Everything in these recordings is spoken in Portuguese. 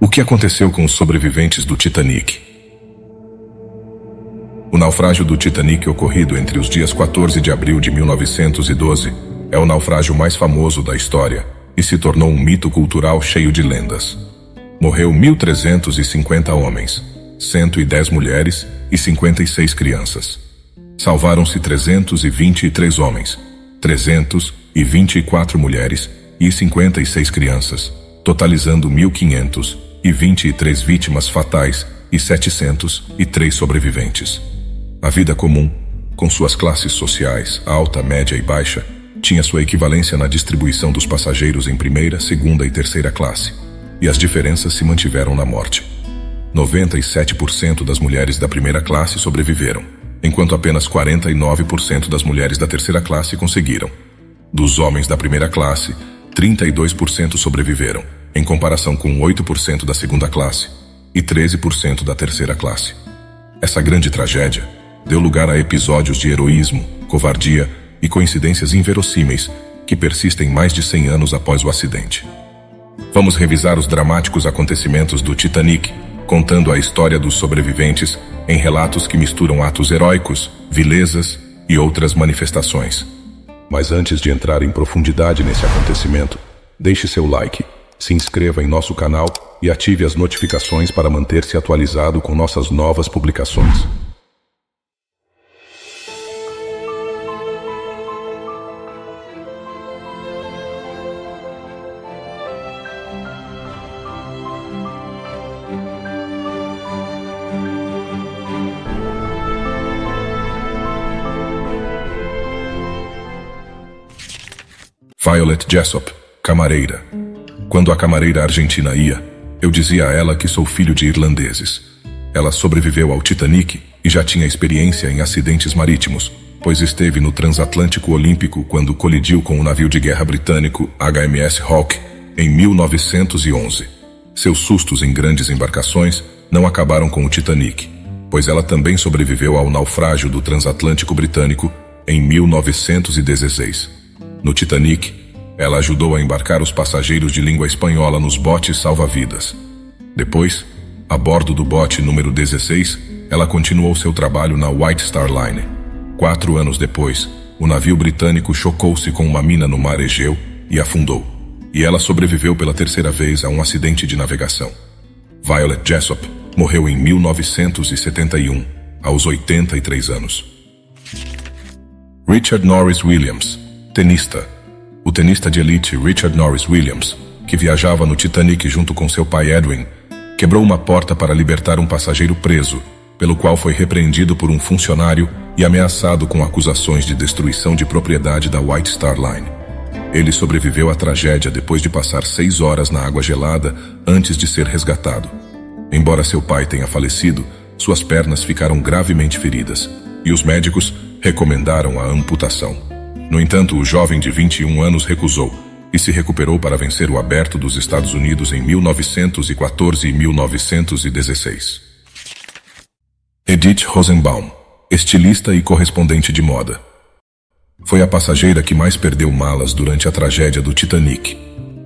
O que aconteceu com os sobreviventes do Titanic? O naufrágio do Titanic, ocorrido entre os dias 14 de abril de 1912, é o naufrágio mais famoso da história e se tornou um mito cultural cheio de lendas. Morreu 1.350 homens, 110 mulheres e 56 crianças. Salvaram-se 323 homens, 324 mulheres e 56 crianças, totalizando 1.523 vítimas fatais e 703 sobreviventes. A vida comum, com suas classes sociais, alta, média e baixa, tinha sua equivalência na distribuição dos passageiros em primeira, segunda e terceira classe, e as diferenças se mantiveram na morte. 97% das mulheres da primeira classe sobreviveram, enquanto apenas 49% das mulheres da terceira classe conseguiram. Dos homens da primeira classe, 32% sobreviveram, em comparação com 8% da segunda classe e 13% da terceira classe. Essa grande tragédia deu lugar a episódios de heroísmo, covardia e coincidências inverossímeis que persistem mais de 100 anos após o acidente. Vamos revisar os dramáticos acontecimentos do Titanic, contando a história dos sobreviventes em relatos que misturam atos heróicos, vilezas e outras manifestações. Mas antes de entrar em profundidade nesse acontecimento, deixe seu like, se inscreva em nosso canal e ative as notificações para manter-se atualizado com nossas novas publicações. Violet Jessop, camareira. Quando a camareira argentina ia, eu dizia a ela que sou filho de irlandeses. Ela sobreviveu ao Titanic e já tinha experiência em acidentes marítimos, pois esteve no Transatlântico Olímpico quando colidiu com o navio de guerra britânico HMS Hawke em 1911. Seus sustos em grandes embarcações não acabaram com o Titanic, pois ela também sobreviveu ao naufrágio do Transatlântico Britânico em 1916. No Titanic, ela ajudou a embarcar os passageiros de língua espanhola nos botes salva-vidas. Depois, a bordo do bote número 16, ela continuou seu trabalho na White Star Line. 4 anos depois, o navio britânico chocou-se com uma mina no mar Egeu e afundou, e ela sobreviveu pela terceira vez a um acidente de navegação. Violet Jessop morreu em 1971, aos 83 anos. Richard Norris Williams, tenista. O tenista de elite Richard Norris Williams, que viajava no Titanic junto com seu pai Edwin, quebrou uma porta para libertar um passageiro preso, pelo qual foi repreendido por um funcionário e ameaçado com acusações de destruição de propriedade da White Star Line. Ele sobreviveu à tragédia depois de passar 6 horas na água gelada antes de ser resgatado. Embora seu pai tenha falecido, suas pernas ficaram gravemente feridas, e os médicos recomendaram a amputação. No entanto, o jovem de 21 anos recusou e se recuperou para vencer o Aberto dos Estados Unidos em 1914 e 1916. Edith Rosenbaum, estilista e correspondente de moda. Foi a passageira que mais perdeu malas durante a tragédia do Titanic.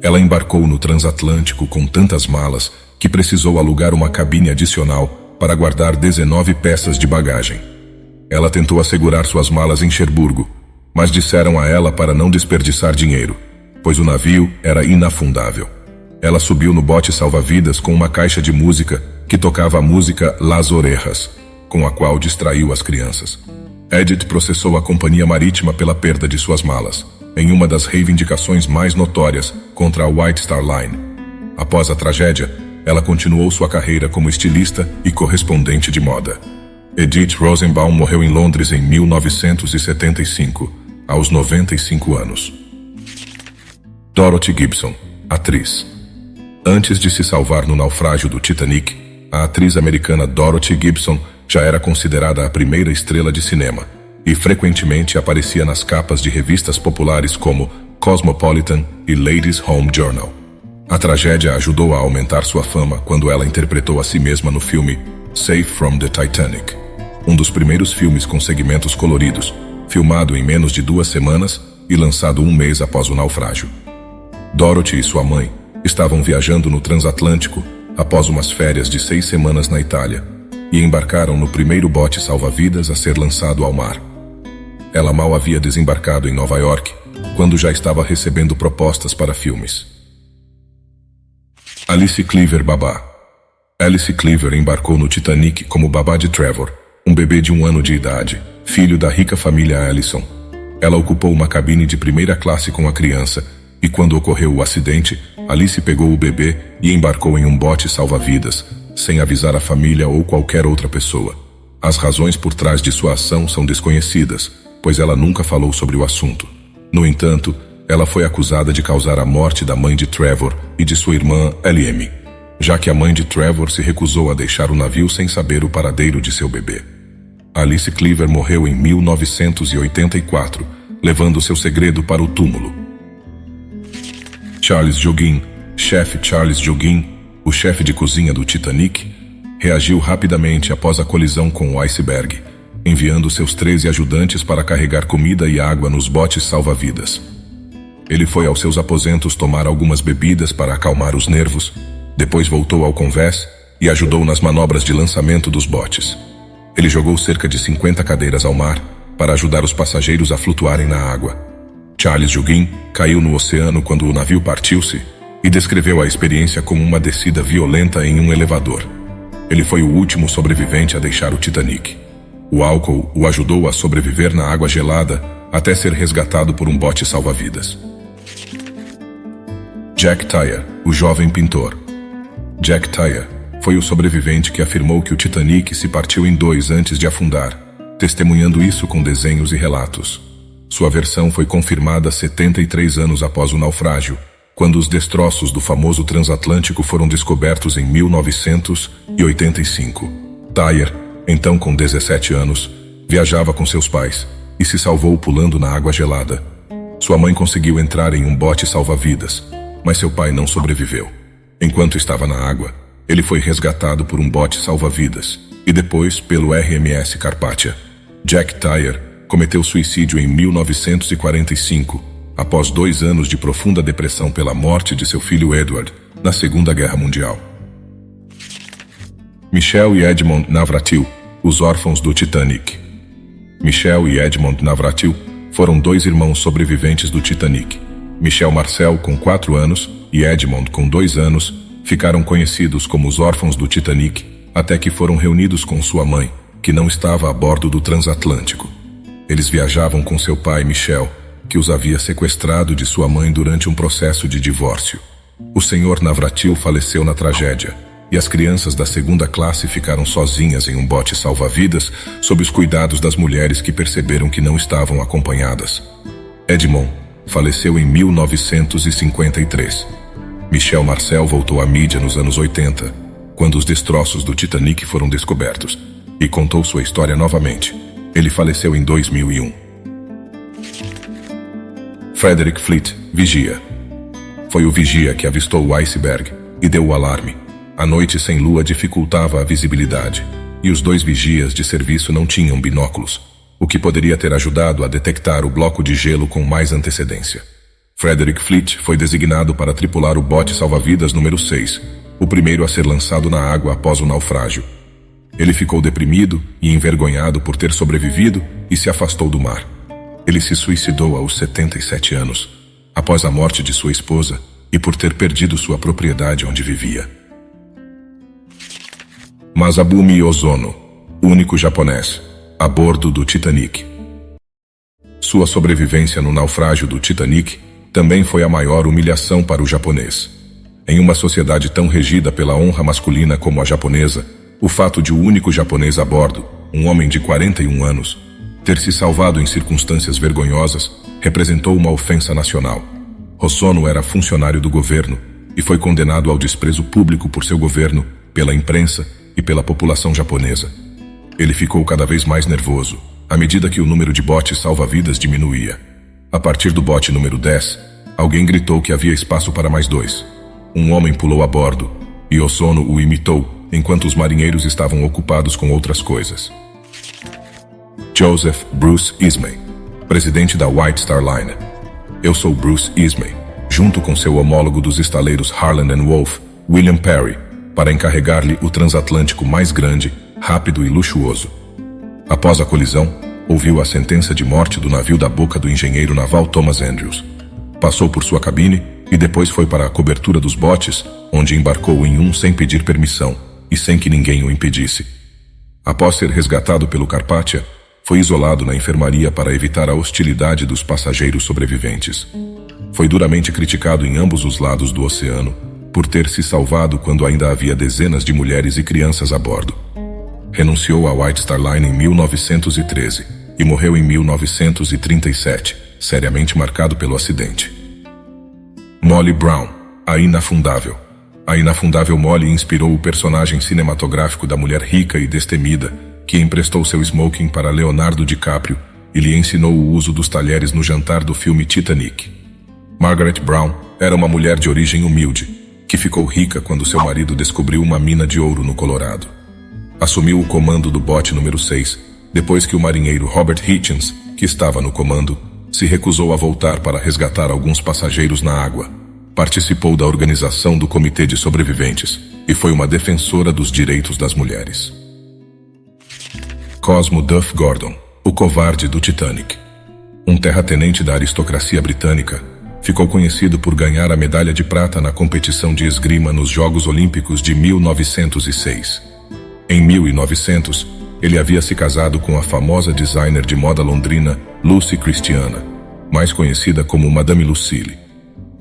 Ela embarcou no Transatlântico com tantas malas que precisou alugar uma cabine adicional para guardar 19 peças de bagagem. Ela tentou assegurar suas malas em Cherburgo, mas disseram a ela para não desperdiçar dinheiro, pois o navio era inafundável. Ela subiu no bote salva-vidas com uma caixa de música que tocava a música Las Orejas, com a qual distraiu as crianças. Edith processou a companhia marítima pela perda de suas malas, em uma das reivindicações mais notórias contra a White Star Line. Após a tragédia, ela continuou sua carreira como estilista e correspondente de moda. Edith Rosenbaum morreu em Londres em 1975, aos 95 anos. Dorothy Gibson, atriz. Antes de se salvar no naufrágio do Titanic, a atriz americana Dorothy Gibson já era considerada a primeira estrela de cinema e frequentemente aparecia nas capas de revistas populares como Cosmopolitan e Ladies' Home Journal. A tragédia ajudou a aumentar sua fama quando ela interpretou a si mesma no filme Safe from the Titanic, um dos primeiros filmes com segmentos coloridos, filmado em menos de 2 semanas e lançado 1 mês após o naufrágio. Dorothy e sua mãe estavam viajando no Transatlântico após umas férias de 6 semanas na Itália, e embarcaram no primeiro bote salva-vidas a ser lançado ao mar. Ela mal havia desembarcado em Nova York, quando já estava recebendo propostas para filmes. Alice Cleaver babá. Alice Cleaver embarcou no Titanic como babá de Trevor, um bebê de 1 ano de idade, filho da rica família Allison. Ela ocupou uma cabine de primeira classe com a criança, e quando ocorreu o acidente, Alice pegou o bebê e embarcou em um bote salva-vidas, sem avisar a família ou qualquer outra pessoa. As razões por trás de sua ação são desconhecidas, pois ela nunca falou sobre o assunto. No entanto, ela foi acusada de causar a morte da mãe de Trevor e de sua irmã L.M., já que a mãe de Trevor se recusou a deixar o navio sem saber o paradeiro de seu bebê. Alice Cleaver morreu em 1984, levando seu segredo para o túmulo. Charles Joguin, chefe Charles Joguin, o chefe de cozinha do Titanic, reagiu rapidamente após a colisão com o iceberg, enviando seus 13 ajudantes para carregar comida e água nos botes salva-vidas. Ele foi aos seus aposentos tomar algumas bebidas para acalmar os nervos, depois voltou ao convés e ajudou nas manobras de lançamento dos botes. Ele jogou cerca de 50 cadeiras ao mar para ajudar os passageiros a flutuarem na água. Charles Joguin caiu no oceano quando o navio partiu-se e descreveu a experiência como uma descida violenta em um elevador. Ele foi o último sobrevivente a deixar o Titanic. O álcool o ajudou a sobreviver na água gelada até ser resgatado por um bote salva-vidas. Jack Tyre, o jovem pintor. Jack Tyre foi o sobrevivente que afirmou que o Titanic se partiu em 2 antes de afundar, testemunhando isso com desenhos e relatos. Sua versão foi confirmada 73 anos após o naufrágio, quando os destroços do famoso transatlântico foram descobertos em 1985. Tyre, então com 17 anos, viajava com seus pais e se salvou pulando na água gelada. Sua mãe conseguiu entrar em um bote salva-vidas, mas seu pai não sobreviveu. Enquanto estava na água, ele foi resgatado por um bote salva-vidas e depois pelo RMS Carpathia. Jack Tyre cometeu suicídio em 1945, após 2 anos de profunda depressão pela morte de seu filho Edward na Segunda Guerra Mundial. Michel e Edmond Navratil, os órfãos do Titanic. Michel e Edmond Navratil foram 2 irmãos sobreviventes do Titanic. Michel Marcel, com 4 anos, e Edmond, com 2 anos, ficaram conhecidos como os órfãos do Titanic, até que foram reunidos com sua mãe, que não estava a bordo do transatlântico. Eles viajavam com seu pai, Michel, que os havia sequestrado de sua mãe durante um processo de divórcio. O Sr. Navratil faleceu na tragédia, e as crianças da 2ª classe ficaram sozinhas em um bote salva-vidas sob os cuidados das mulheres que perceberam que não estavam acompanhadas. Edmond faleceu em 1953. Michel Marcel voltou à mídia nos anos 80, quando os destroços do Titanic foram descobertos, e contou sua história novamente. Ele faleceu em 2001. Frederick Fleet, vigia. Foi o vigia que avistou o iceberg e deu o alarme. A noite sem lua dificultava a visibilidade, e os 2 vigias de serviço não tinham binóculos, o que poderia ter ajudado a detectar o bloco de gelo com mais antecedência. Frederick Fleet foi designado para tripular o bote salva-vidas número 6, o primeiro a ser lançado na água após o naufrágio. Ele ficou deprimido e envergonhado por ter sobrevivido e se afastou do mar. Ele se suicidou aos 77 anos, após a morte de sua esposa e por ter perdido sua propriedade onde vivia. Masabumi Ozono, único japonês, a bordo do Titanic. Sua sobrevivência no naufrágio do Titanic também foi a maior humilhação para o japonês. Em uma sociedade tão regida pela honra masculina como a japonesa, o fato de o único japonês a bordo, um homem de 41 anos, ter se salvado em circunstâncias vergonhosas, representou uma ofensa nacional. Hosono era funcionário do governo e foi condenado ao desprezo público por seu governo, pela imprensa e pela população japonesa. Ele ficou cada vez mais nervoso, à medida que o número de botes salva-vidas diminuía. A partir do bote número 10, alguém gritou que havia espaço para mais 2. Um homem pulou a bordo, e Hosono o imitou, enquanto os marinheiros estavam ocupados com outras coisas. Joseph Bruce Ismay, presidente da White Star Line. Eu sou Bruce Ismay, junto com seu homólogo dos estaleiros Harland & Wolff, William Perry, para encarregar-lhe o transatlântico mais grande, rápido e luxuoso. Após a colisão, ouviu a sentença de morte do navio da boca do engenheiro naval Thomas Andrews. Passou por sua cabine e depois foi para a cobertura dos botes, onde embarcou em um sem pedir permissão e sem que ninguém o impedisse. Após ser resgatado pelo Carpathia, foi isolado na enfermaria para evitar a hostilidade dos passageiros sobreviventes. Foi duramente criticado em ambos os lados do oceano por ter se salvado quando ainda havia dezenas de mulheres e crianças a bordo. Renunciou à White Star Line em 1913 e morreu em 1937, seriamente marcado pelo acidente. Molly Brown, a inafundável. A inafundável Molly inspirou o personagem cinematográfico da mulher rica e destemida, que emprestou seu smoking para Leonardo DiCaprio e lhe ensinou o uso dos talheres no jantar do filme Titanic. Margaret Brown era uma mulher de origem humilde, que ficou rica quando seu marido descobriu uma mina de ouro no Colorado. Assumiu o comando do bote número 6, depois que o marinheiro Robert Hitchens, que estava no comando, se recusou a voltar para resgatar alguns passageiros na água. Participou da organização do Comitê de Sobreviventes e foi uma defensora dos direitos das mulheres. Cosmo Duff Gordon, o covarde do Titanic. Um terratenente da aristocracia britânica, ficou conhecido por ganhar a medalha de prata na competição de esgrima nos Jogos Olímpicos de 1906. Em 1900, ele havia se casado com a famosa designer de moda londrina Lucy Christiana, mais conhecida como Madame Lucille.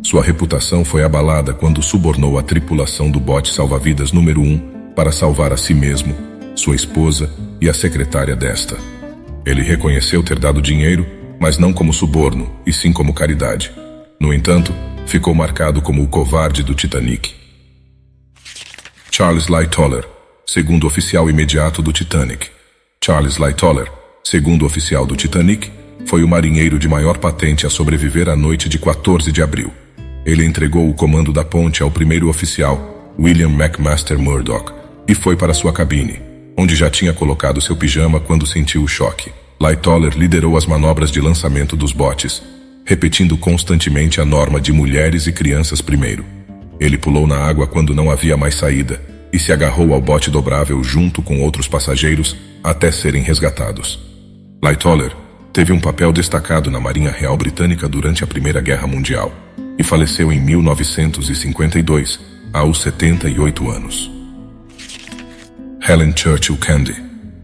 Sua reputação foi abalada quando subornou a tripulação do bote salva-vidas número 1 para salvar a si mesmo, sua esposa e a secretária desta. Ele reconheceu ter dado dinheiro, mas não como suborno, e sim como caridade. No entanto, ficou marcado como o covarde do Titanic. Charles Lightoller, segundo oficial imediato do Titanic. Charles Lightoller, segundo oficial do Titanic, foi o marinheiro de maior patente a sobreviver à noite de 14 de abril. Ele entregou o comando da ponte ao primeiro oficial, William McMaster Murdoch, e foi para sua cabine, onde já tinha colocado seu pijama quando sentiu o choque. Lightoller liderou as manobras de lançamento dos botes, repetindo constantemente a norma de mulheres e crianças primeiro. Ele pulou na água quando não havia mais saída e se agarrou ao bote dobrável junto com outros passageiros até serem resgatados. Lightoller teve um papel destacado na Marinha Real Britânica durante a Primeira Guerra Mundial e faleceu em 1952, aos 78 anos. Helen Churchill Candy,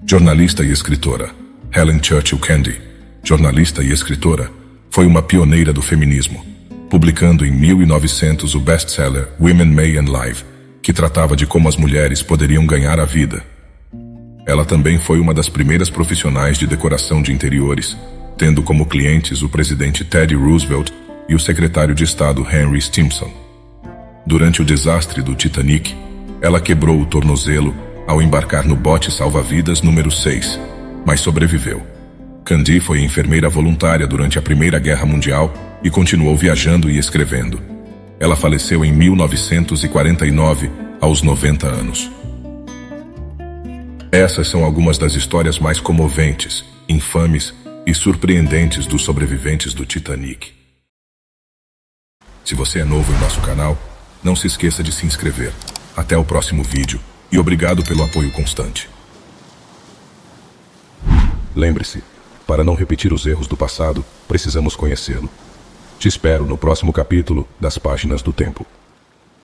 jornalista e escritora. Helen Churchill Candy, jornalista e escritora, foi uma pioneira do feminismo, publicando em 1900 o best-seller Women May and Live, que tratava de como as mulheres poderiam ganhar a vida. Ela também foi uma das primeiras profissionais de decoração de interiores, tendo como clientes o presidente Teddy Roosevelt e o secretário de Estado Henry Stimson. Durante o desastre do Titanic, ela quebrou o tornozelo ao embarcar no bote salva-vidas número 6, mas sobreviveu. Candy foi enfermeira voluntária durante a Primeira Guerra Mundial e continuou viajando e escrevendo. Ela faleceu em 1949, aos 90 anos. Essas são algumas das histórias mais comoventes, infames e surpreendentes dos sobreviventes do Titanic. Se você é novo em nosso canal, não se esqueça de se inscrever. Até o próximo vídeo e obrigado pelo apoio constante. Lembre-se, para não repetir os erros do passado, precisamos conhecê-lo. Te espero no próximo capítulo das Páginas do Tempo.